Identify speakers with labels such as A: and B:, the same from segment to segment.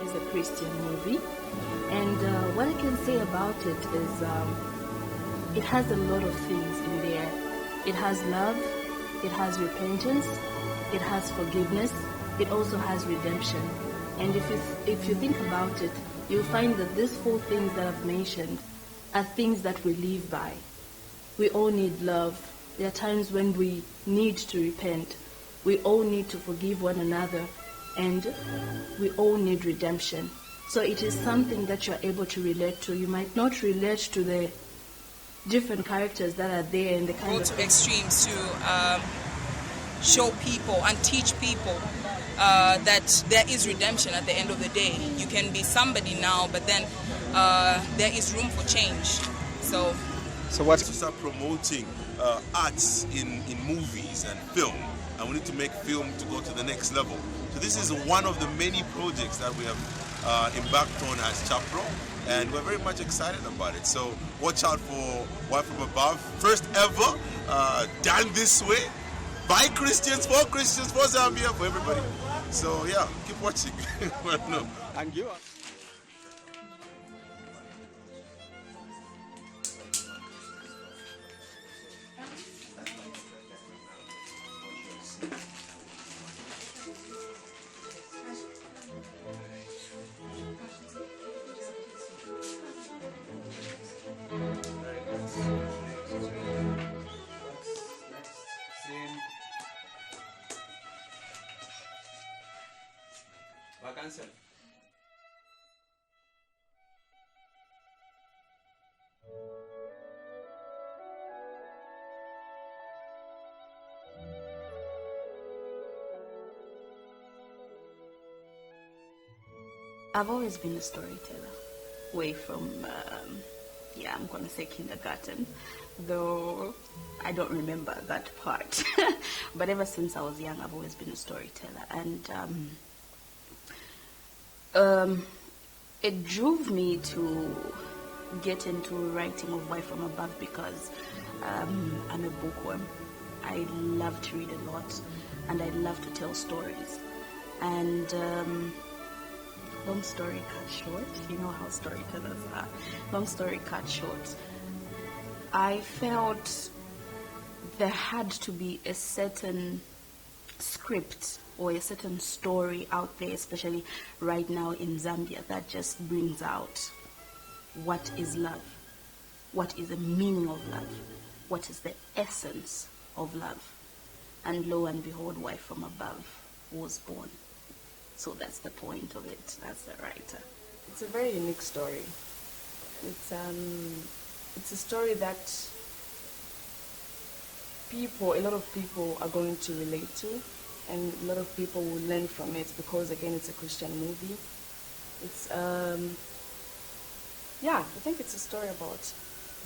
A: is a Christian movie, and what I can say about it is it has a lot of things in there. It has love, it has repentance, it has forgiveness, it also has redemption. And if you think about it, you'll find that these four things that I've mentioned are things that we live by. We all need love. There are times when we need to repent. We all need to forgive one another, and we all need redemption. So it is something that you're able to relate to. You might not relate to the different characters that are there and the kind
B: go to extremes to show people and teach people that there is redemption at the end of the day. You can be somebody now, but then there is room for change. So
C: what? To start promoting arts in movies and film, and we need to make film to go to the next level. So this is one of the many projects that we have embarked on as Chapro, and we're very much excited about it. So watch out for Wife from Above, first ever done this way by Christians, for Zambia, for everybody. So yeah, keep watching. No.
D: And you are. Cancel.
A: I've always been a storyteller, way from, I'm going to say kindergarten, though I don't remember that part. But ever since I was young, I've always been a storyteller. And it drove me to get into writing of Wife from Above because I'm a bookworm. I love to read a lot, and I love to tell stories. And long story cut short, you know how storytellers are. Long story cut short, I felt there had to be a certain script or a certain story out there, especially right now in Zambia, that just brings out what is love, what is the meaning of love, what is the essence of love. And lo and behold, Wife from Above was born. So that's the point of it. That's the writer.
E: It's a very unique story. It's a story that a lot of people are going to relate to, and a lot of people will learn from it because, again, it's a Christian movie. It's I think it's a story about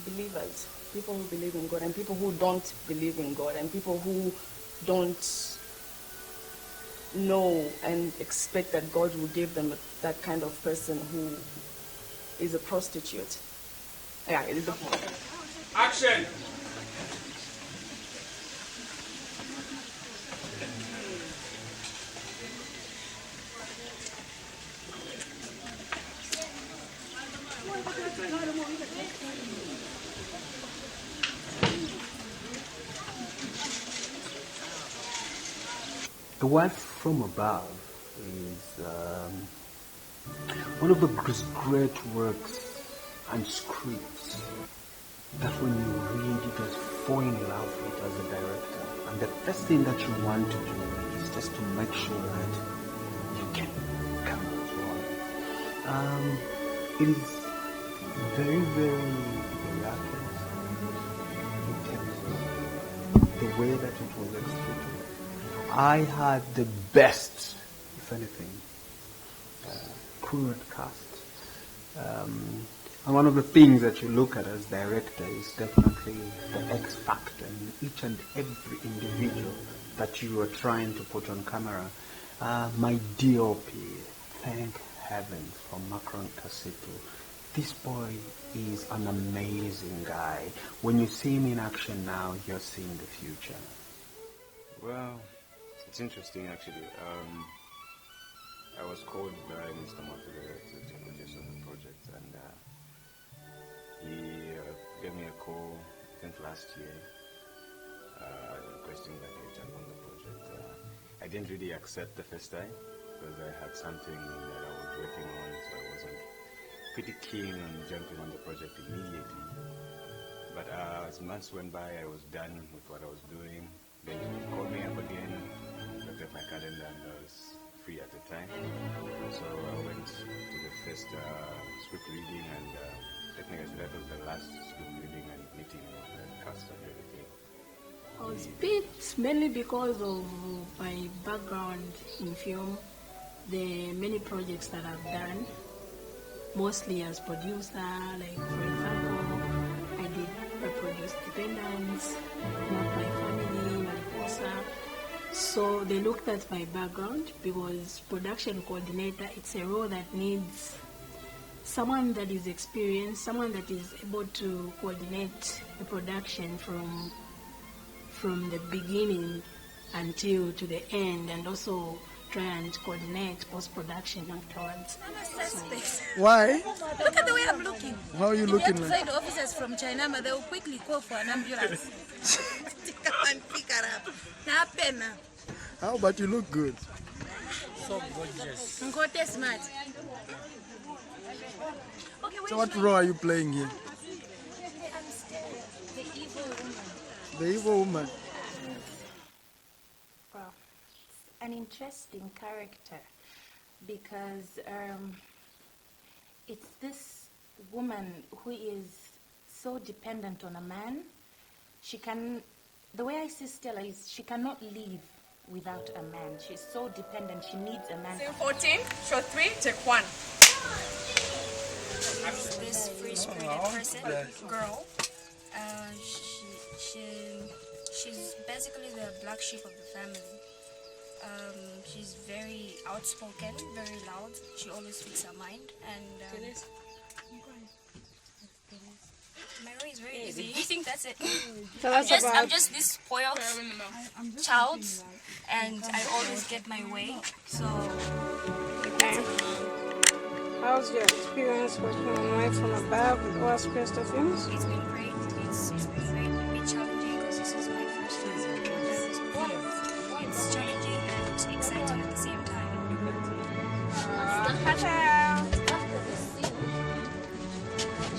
E: believers, people who believe in God and people who don't believe in God, and people who don't know and expect that God will give them that kind of person who is a prostitute. Yeah, it is the point.
D: Action!
F: The Wife from Above is one of the great works and scripts that when you read, you just fall in love with as a director. And the first thing that you want to do is just to make sure that you can come as well. It is very, very miraculous in terms of the way that it was executed. I had the best, if anything, crew and cast. And one of the things that you look at as director is definitely the X factor in each and every individual that you are trying to put on camera. My DOP, thank heavens for Macron Casito. This boy is an amazing guy. When you see him in action now, you're seeing the future.
G: Well, it's interesting actually. I was called by Mr. Mwape to produce on the project, and he gave me a call, I think last year, requesting that I jump on the project. I didn't really accept the first time because I had something that I was working on, so I wasn't pretty keen on jumping on the project immediately. But as months went by, I was done with what I was doing. Then he called me up again, looked at my calendar, and I was free at the time. So I went to the first script reading, and technically that was the last script reading and meeting with the cast and everything.
H: I was picked mainly because of my background in film, the many projects that I've done, mostly as producer, like for example, I produced Dependence, Not My Family, Mariposa. So they looked at my background because production coordinator, it's a role that needs someone that is experienced, someone that is able to coordinate the production from the beginning until to the end, and also try and coordinate post-production afterwards.
I: Why?
J: Look at the way I'm looking.
I: How are you looking
J: If you
I: like?
J: have officers from China, they will quickly call for an ambulance to come and pick her up. Napena.
I: How about you look good?
D: So gorgeous.
J: Ngote smart. Okay,
I: So what role are you playing here?
J: The evil woman.
I: The evil woman.
K: Well, it's an interesting character because it's this woman who is so dependent on a man. The way I see Stella is she cannot live without a man. She's so dependent, she needs a man.
B: Scene 14, shot 3, take 1.
L: This free-spirited person, girl, she's basically the black sheep of the family. She's very outspoken, very loud. She always speaks her mind, and my role is very easy. You think that's it? I'm just this spoiled child, and I always get my way. So.
M: Okay. How's your experience working on Right From Above with Owas Ray Films?
L: It's been great. It's been great. A bit challenging because this is my first time. It's challenging and exciting at the same time.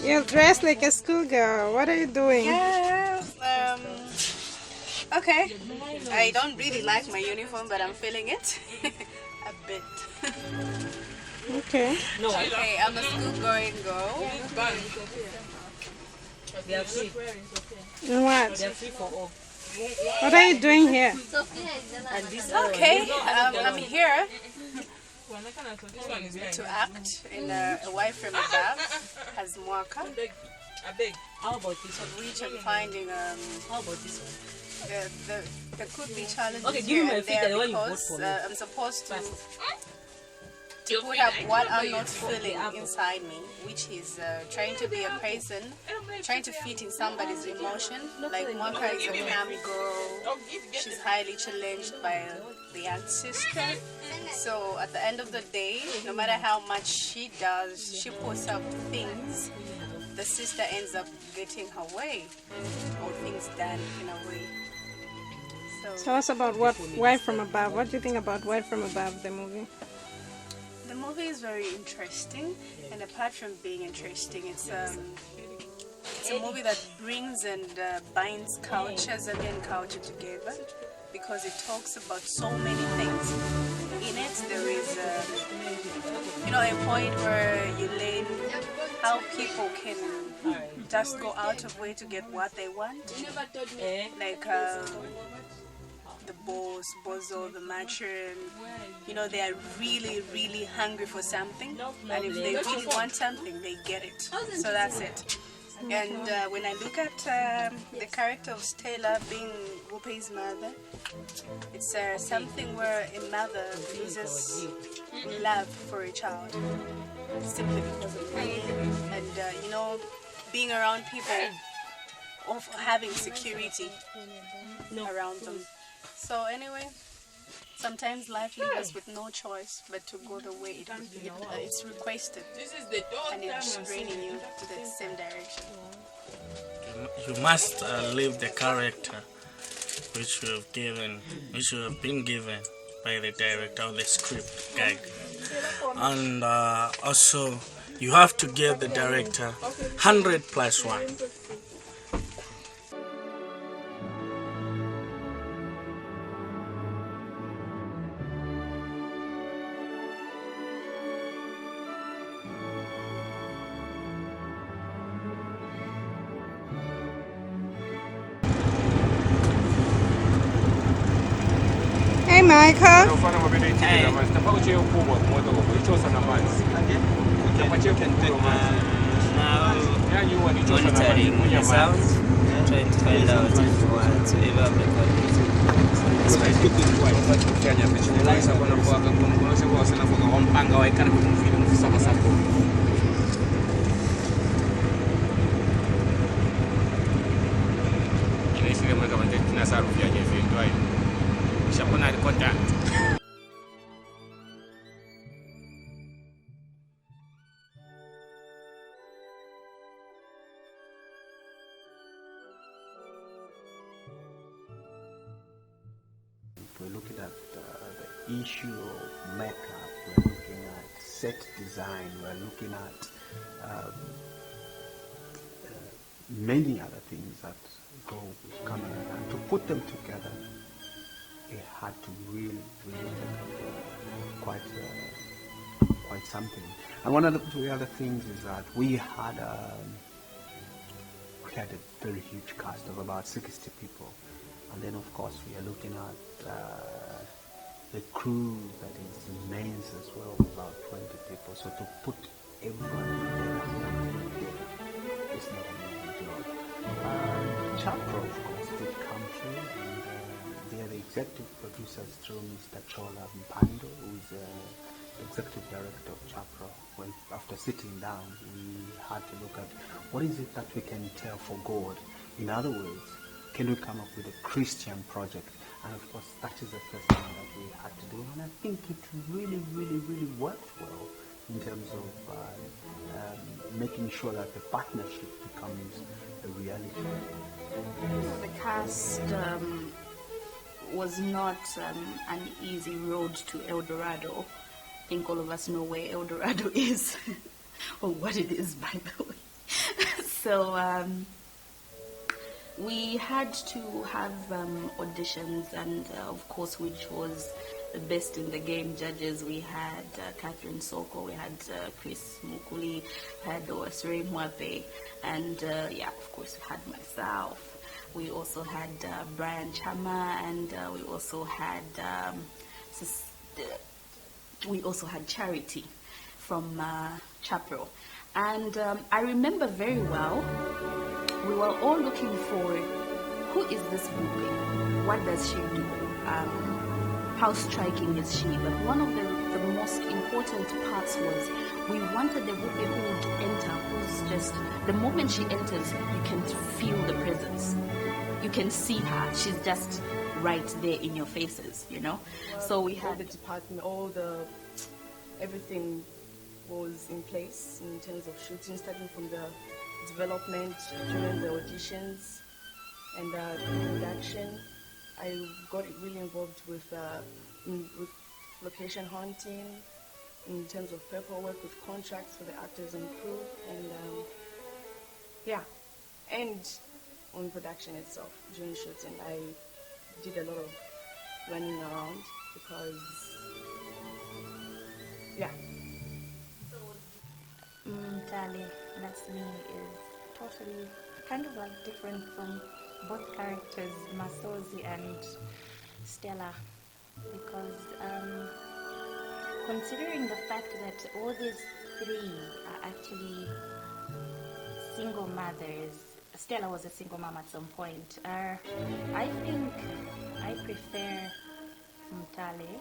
M: You're dressed like a schoolgirl. What are you doing?
N: Okay. I don't really like my uniform, but I'm feeling it a bit.
M: Okay.
N: Okay, I'm a school-going girl.
D: They are free.
M: And what?
D: They are free for all.
M: What are you doing here?
D: And this
N: Okay, I'm here
D: This one is nice.
N: to act in A Wife From Above as Mwaka,
D: I beg. How about this one?
N: which I'm finding
D: How about this one?
N: there could be challenges
D: Okay, give
N: here
D: me my
N: and
D: feet,
N: there
D: the one you bought
N: because
D: for me.
N: I'm supposed to put up what I'm not feeling inside me, which is trying to be a person, trying to fit in somebody's emotion. Like Mwaka is a calm girl, she's highly challenged by the young sister. So at the end of the day, no matter how much she does, she puts up things, the sister ends up getting her way, or things done in a way.
M: Tell us about Wife From Above. What do you think about Wife From Above, the movie?
N: The movie is very interesting, and apart from being interesting, it's a movie that brings and binds Zambian culture together, because it talks about so many things. In it, there is a point where you learn how people can just go out of way to get what they want, like the boss, bozo, the matron, they are really, really hungry for something, and if they really want something, they get it. So that's it. And when I look at the character of Stella being Mwape's mother, it's something where a mother loses love for a child simply because of pain, and being around people, of having security around them. So anyway, Sometimes life leaves us with no choice but to go the way it's requested. And it's draining you to the same direction.
O: You must live the character which you have been given by the director or the script guide. And also, you have to give the director 100+1.
M: Hey, Micah.
P: Monitoring the sound, trying to find out whatsoever
F: We're looking at the issue of makeup, we're looking at set design, we're looking at many other things that go with camera. And to put them together, it had to really take quite something. And one of the other things is that we had a very huge cast of about 60 people. And then, of course, we are looking at the crew that is immense as well, about 20 people. So to put everyone together is not an easy job. Chapro, of course, did come through, and they are the executive producers through Mr. Chola Mpando, who is the executive director of Chapro. When, after sitting down, we had to look at what is it that we can tell for God. In other words, can we come up with a Christian project? And of course, that is the first thing that we had to do. And I think it really worked well in terms of making sure that the partnership becomes a reality.
A: The cast was not an easy road to El Dorado. I think all of us know where El Dorado is, or what it is, by the way. So we had to have auditions, and of course, which was the best in the game judges. We had Catherine Soko, we had Chris Mukuli, had Owas Ray Mwape, and of course, we had myself. We also had Brian Chama, and we also had Charity from Chapro. And I remember very well, we were all looking for, who is this Mwape? What does she do? How striking is she? But one of the most important parts was we wanted the Mwape who would enter, who's just, the moment she enters, you can feel the presence. You can see her. She's just right there in your faces, you know? So we had
E: the department, everything was in place in terms of shooting, starting from the development, during the auditions, and production. I got really involved with location hunting, in terms of paperwork, with contracts for the actors and crew, and and on production itself, during shooting. I did a lot of running around because,
K: Tali, that's me, is totally kind of like different from both characters, Masozi and Stella, because considering the fact that all these three are actually single mothers, Stella was a single mom at some point. I think I prefer Mtale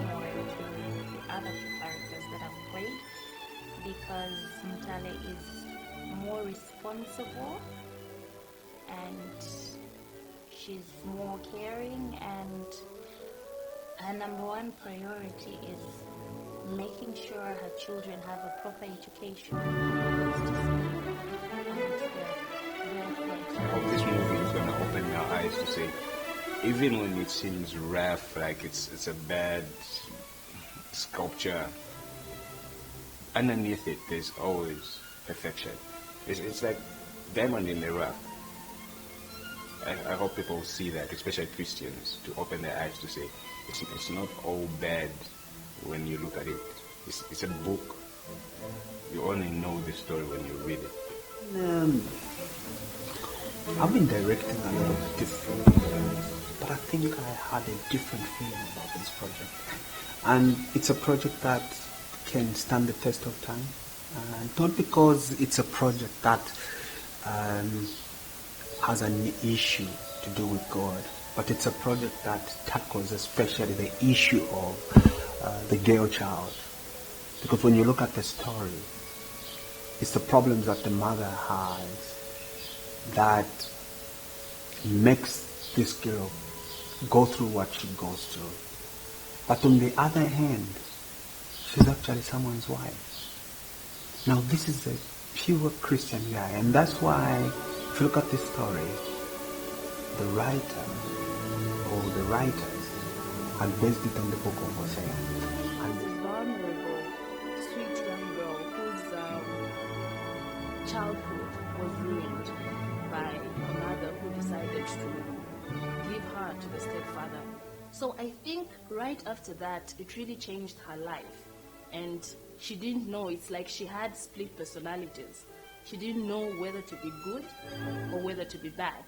K: more to the other two characters that I've played, because Mtale is more responsible and she's more caring, and Her number one priority is making sure her children have a proper education.
G: I hope this movie is going to open your eyes to say, even when it seems rough, like it's a bad sculpture, underneath it there's always perfection. It's like diamond in the rough. I hope people see that, especially Christians, to open their eyes to say, it's not all bad when you look at it. It's a book. You only know the story when you read it.
F: I've been directing a lot of different films, but I think I had a different feeling about this project. And it's a project that can stand the test of time. Not because it's a project that has an issue to do with God, but it's a project that tackles especially the issue of the girl child. Because when you look at the story, it's the problems that the mother has that makes this girl go through what she goes through. But on the other hand, she's actually someone's wife. Now this is a pure Christian guy, and that's why if you look at this story, the writer or the writers had based it on the book of Hosea.
E: And this vulnerable, sweet young girl whose childhood was ruined by a mother who decided to give her to the stepfather. So I think right after that, it really changed her life. And she didn't know, it's like she had split personalities. She didn't know whether to be good or whether to be bad.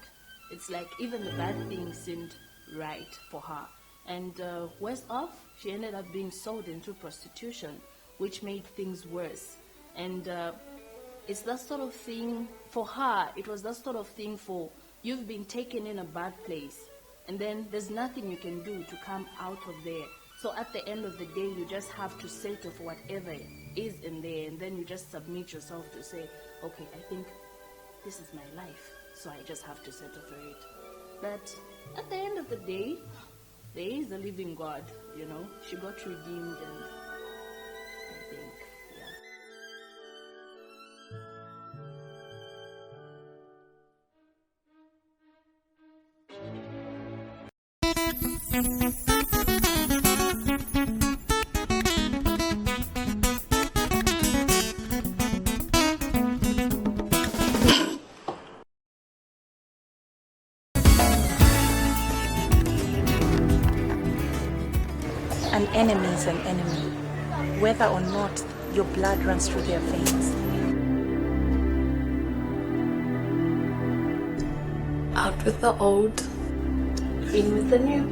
E: It's like even the bad things seemed right for her. And worse off, she ended up being sold into prostitution, which made things worse. And it's that sort of thing for her. It was that sort of thing for you've been taken in a bad place, and then there's nothing you can do to come out of there. So at the end of the day, you just have to settle for whatever is in there, and then you just submit yourself to say, okay, I think this is my life, so I just have to settle for it. But at the end of the day, there is a living God, you know. She got redeemed, and I think,
J: An enemy is an enemy, whether or not your blood runs through their veins.
H: Out with the old, in with the new.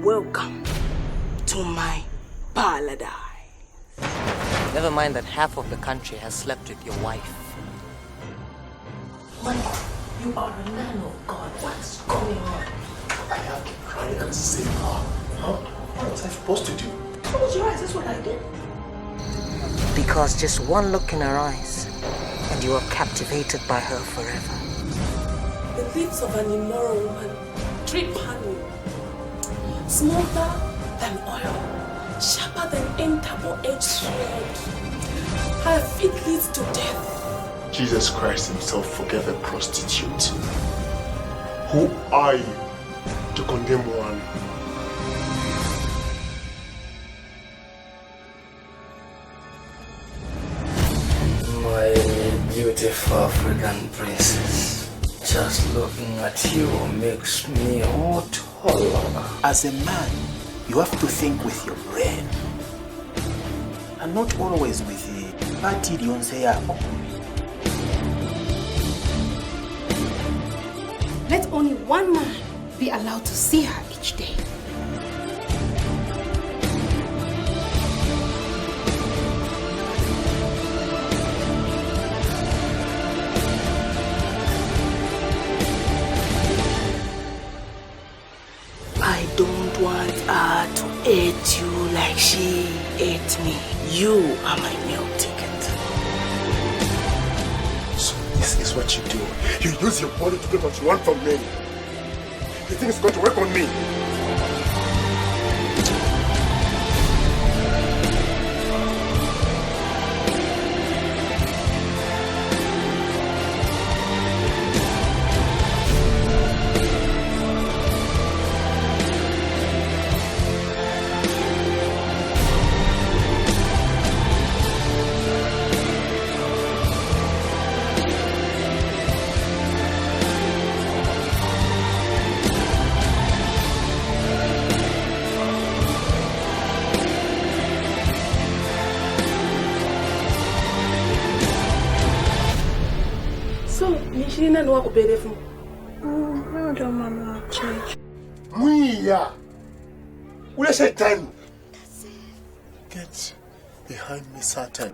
J: Welcome to my paradise.
Q: Never mind that half of the country has slept with your wife.
H: Michael, you are a man of God. What's going on?
R: I have to cry and save her. Huh? What was I supposed to do?
H: Close your eyes, that's what I did.
Q: Because just one look in her eyes, and you are captivated by her forever.
H: The lips of an immoral woman drip honey, smoother than oil, sharper than any double-edged sword. Her feet leads to death.
R: Jesus Christ himself forgave a prostitute. Who are you to condemn one?
S: My beautiful African princess, just looking at you makes me all taller.
F: As a man, you have to think with your brain, and not always with the party lyonse yako.
T: Let only one man be allowed to see her each day.
H: I don't want her to hate you like she ate me. You are my meal ticket.
R: So this is what you do. You use your body to get what you want from men. think it's going to work on me?
T: Nishina no wako berefu.
M: I don't mama change.
R: Mwiya. Ule Satan. Get behind me, Satan.